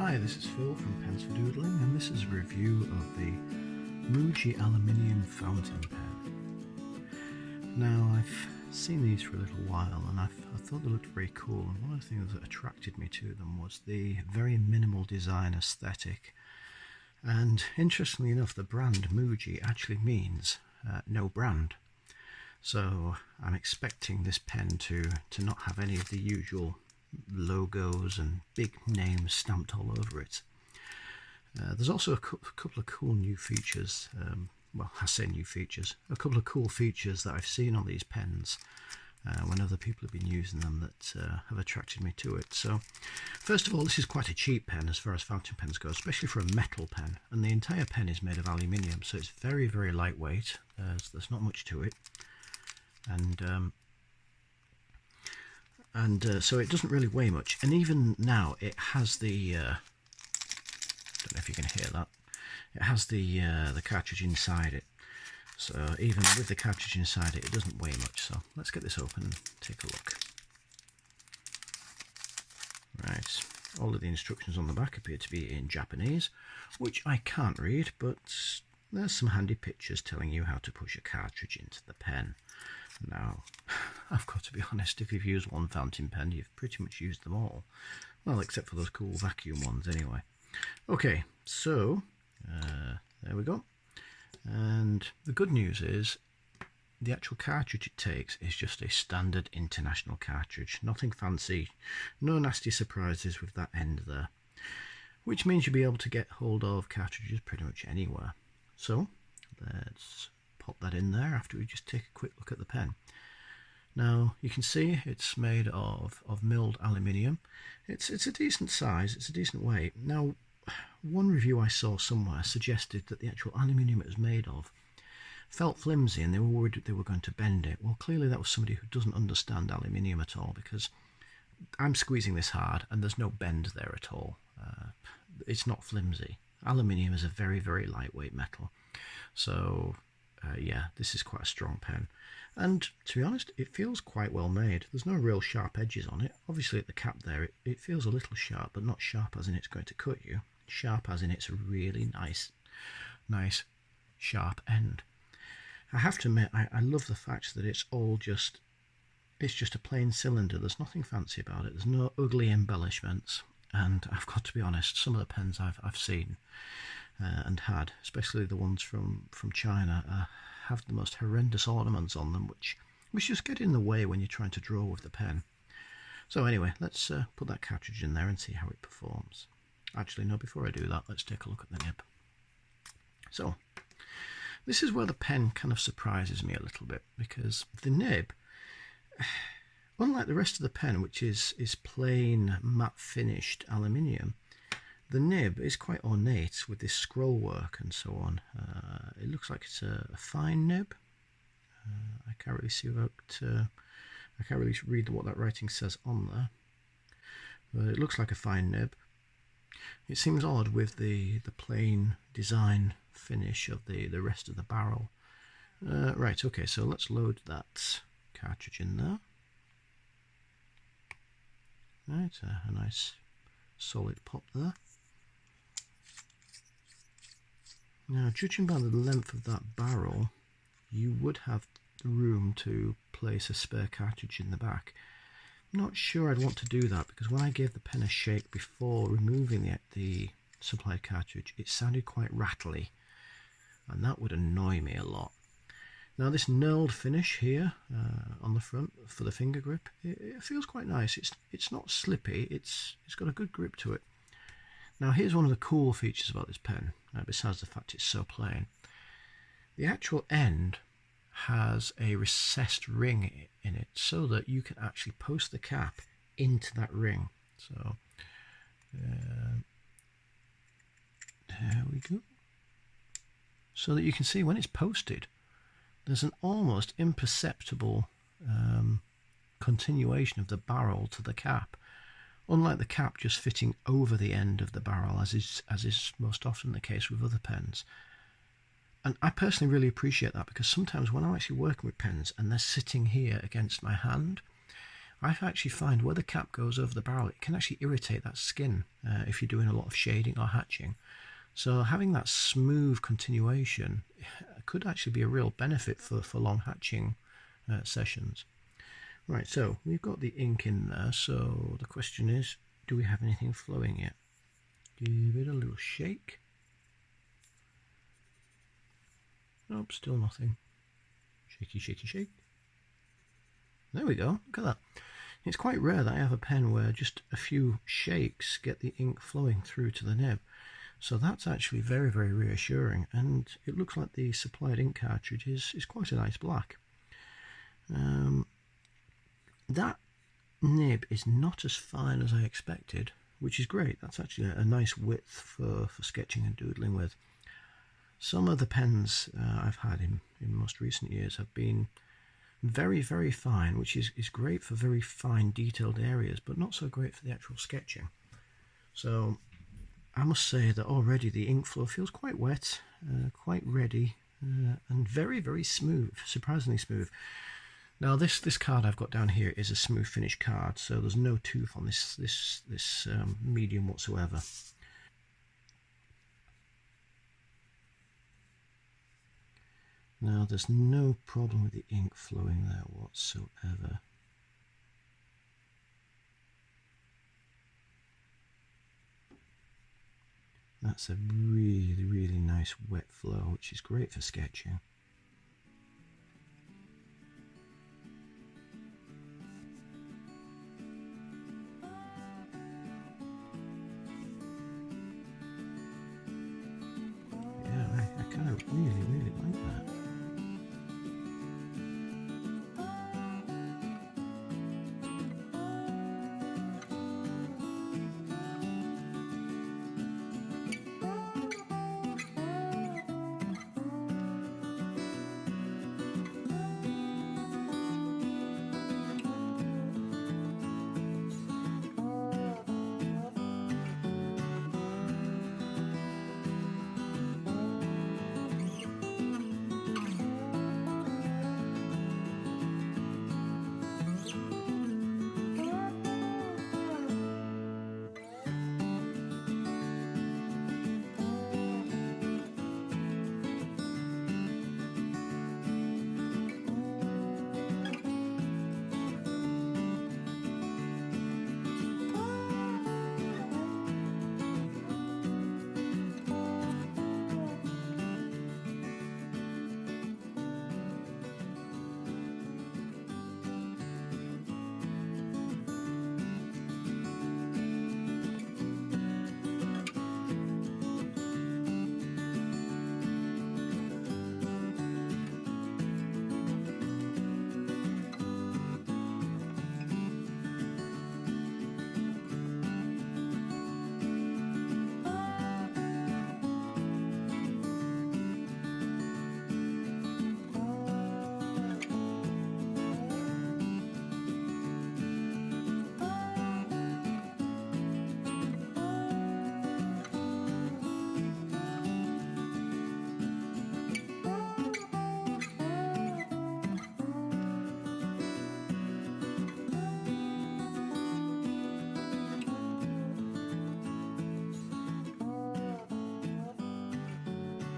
Hi, this is Phil from Pens for Doodling, and this is a review of the Muji aluminium fountain pen. Now, I've seen these for a little while, and I thought they looked very cool, and one of the things that attracted me to them was the very minimal design aesthetic. And interestingly enough, the brand Muji actually means no brand. So I'm expecting this pen to not have any of the usual logos and big names stamped all over it. There's also a couple of cool new features, well, I say new features, a couple of cool features that I've seen on these pens when other people have been using them that have attracted me to it. So first of all, this is quite a cheap pen as far as fountain pens go, especially for a metal pen, and the entire pen is made of aluminium, so it's very, very lightweight. There's not much to it, and so it doesn't really weigh much. And even now it has the don't know if you can hear that, it has the cartridge inside it, so even with the cartridge inside it, it doesn't weigh much. So let's get this open and take a look. Right, all of the instructions on the back appear to be in Japanese, which I can't read, but there's some handy pictures telling you how to push a cartridge into the pen. Now, I've got to be honest, if you've used one fountain pen, you've pretty much used them all. Well, except for those cool vacuum ones anyway. Okay, so there we go. And the good news is the actual cartridge it takes is just a standard international cartridge. Nothing fancy, no nasty surprises with that end there. Which means you'll be able to get hold of cartridges pretty much anywhere. So, let's pop that in there after we just take a quick look at the pen. Now you can see it's made of milled aluminium. It's a decent size, it's a decent weight. Now one review I saw somewhere suggested that the actual aluminium it was made of felt flimsy and they were worried that they were going to bend it. Well, clearly that was somebody who doesn't understand aluminium at all, because I'm squeezing this hard and there's no bend there at all. It's not flimsy. Aluminium is a very, very lightweight metal. So yeah, this is quite a strong pen, and to be honest, it feels quite well made. There's no real sharp edges on it. Obviously at the cap there it feels a little sharp, but not sharp as in it's going to cut you. Sharp as in it's a really nice sharp end. I have to admit, I love the fact that it's just a plain cylinder. There's nothing fancy about it. There's no ugly embellishments, and I've got to be honest, some of the pens I've seen and had, especially the ones from China, have the most horrendous ornaments on them, which just get in the way when you're trying to draw with the pen. So anyway, let's put that cartridge in there and see how it performs. Actually, no, before I do that, let's take a look at the nib. So this is where the pen kind of surprises me a little bit, because the nib, unlike the rest of the pen, which is plain matte finished aluminium, the nib is quite ornate with this scroll work and so on. It looks like it's a fine nib. I can't really see I can't really read what that writing says on there, but it looks like a fine nib. It seems odd with the plain design finish of the rest of the barrel. Right, okay, so let's load that cartridge in there. Right, a nice solid pop there. Now, judging by the length of that barrel, you would have the room to place a spare cartridge in the back. I'm not sure I'd want to do that, because when I gave the pen a shake before removing the supplied cartridge, it sounded quite rattly, and that would annoy me a lot. Now this knurled finish here on the front for the finger grip, it feels quite nice. It's not slippy, it's got a good grip to it. Now here's one of the cool features about this pen, besides the fact it's so plain. The actual end has a recessed ring in it, so that you can actually post the cap into that ring. So there we go. So that you can see when it's posted, there's an almost imperceptible continuation of the barrel to the cap, unlike the cap just fitting over the end of the barrel, as is most often the case with other pens. And I personally really appreciate that, because sometimes when I'm actually working with pens and they're sitting here against my hand, I actually find where the cap goes over the barrel, it can actually irritate that skin if you're doing a lot of shading or hatching. So having that smooth continuation could actually be a real benefit for long hatching sessions. Right, so we've got the ink in there, so the question is, do we have anything flowing yet? Give it a little shake. Nope, still nothing. Shaky, shaky, shake. There we go, look at that. It's quite rare that I have a pen where just a few shakes get the ink flowing through to the nib. So that's actually very, very reassuring, and it looks like the supplied ink cartridge is quite a nice black. That nib is not as fine as I expected, which is great. That's actually a nice width for sketching and doodling with. Some of the pens I've had in most recent years have been very, very fine, which is great for very fine detailed areas, but not so great for the actual sketching. So I must say that already the ink flow feels quite wet, quite ready, and very, very smooth, surprisingly smooth. Now this card I've got down here is a smooth finish card, so there's no tooth on this medium whatsoever. Now there's no problem with the ink flowing there whatsoever. That's a really, really nice wet flow, which is great for sketching. Yeah, I kind of really, really like that.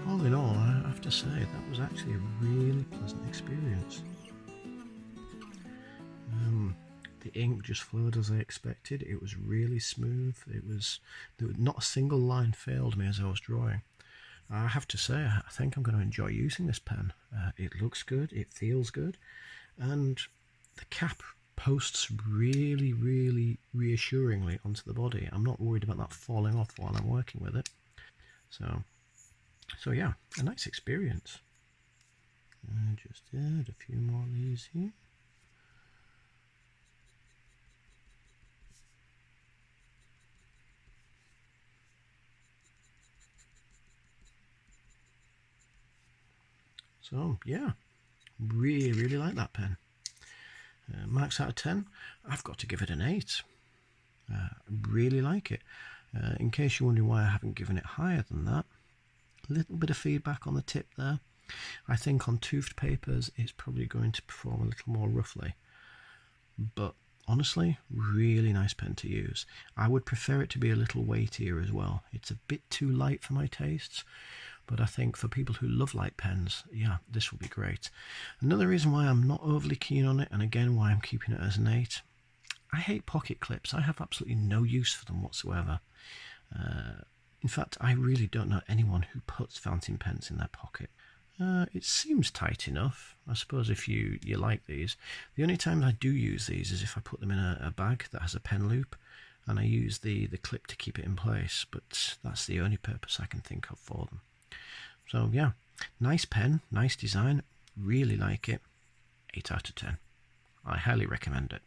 All in all, I have to say that was actually a really pleasant experience. The ink just flowed as I expected. It was really smooth. Not a single line failed me as I was drawing. I have to say, I think I'm going to enjoy using this pen. It looks good, it feels good, and the cap posts really, really reassuringly onto the body. I'm not worried about that falling off while I'm working with it. So yeah, a nice experience. Just add a few more of these here. So yeah, really, really like that pen. Marks out of 10, I've got to give it an 8. Really like it. In case you're wondering why I haven't given it higher than that, a little bit of feedback on the tip there. I think on toothed papers it's probably going to perform a little more roughly, but honestly, really nice pen to use. I would prefer it to be a little weightier as well. It's a bit too light for my tastes, but I think for people who love light pens, yeah, this will be great. Another reason why I'm not overly keen on it, and again why I'm keeping it as an 8, I hate pocket clips. I have absolutely no use for them whatsoever. In fact, I really don't know anyone who puts fountain pens in their pocket. It seems tight enough. I suppose if you like these. The only time I do use these is if I put them in a bag that has a pen loop, and I use the clip to keep it in place, but that's the only purpose I can think of for them. So yeah, nice pen, nice design, really like it. 8 out of 10. I highly recommend it.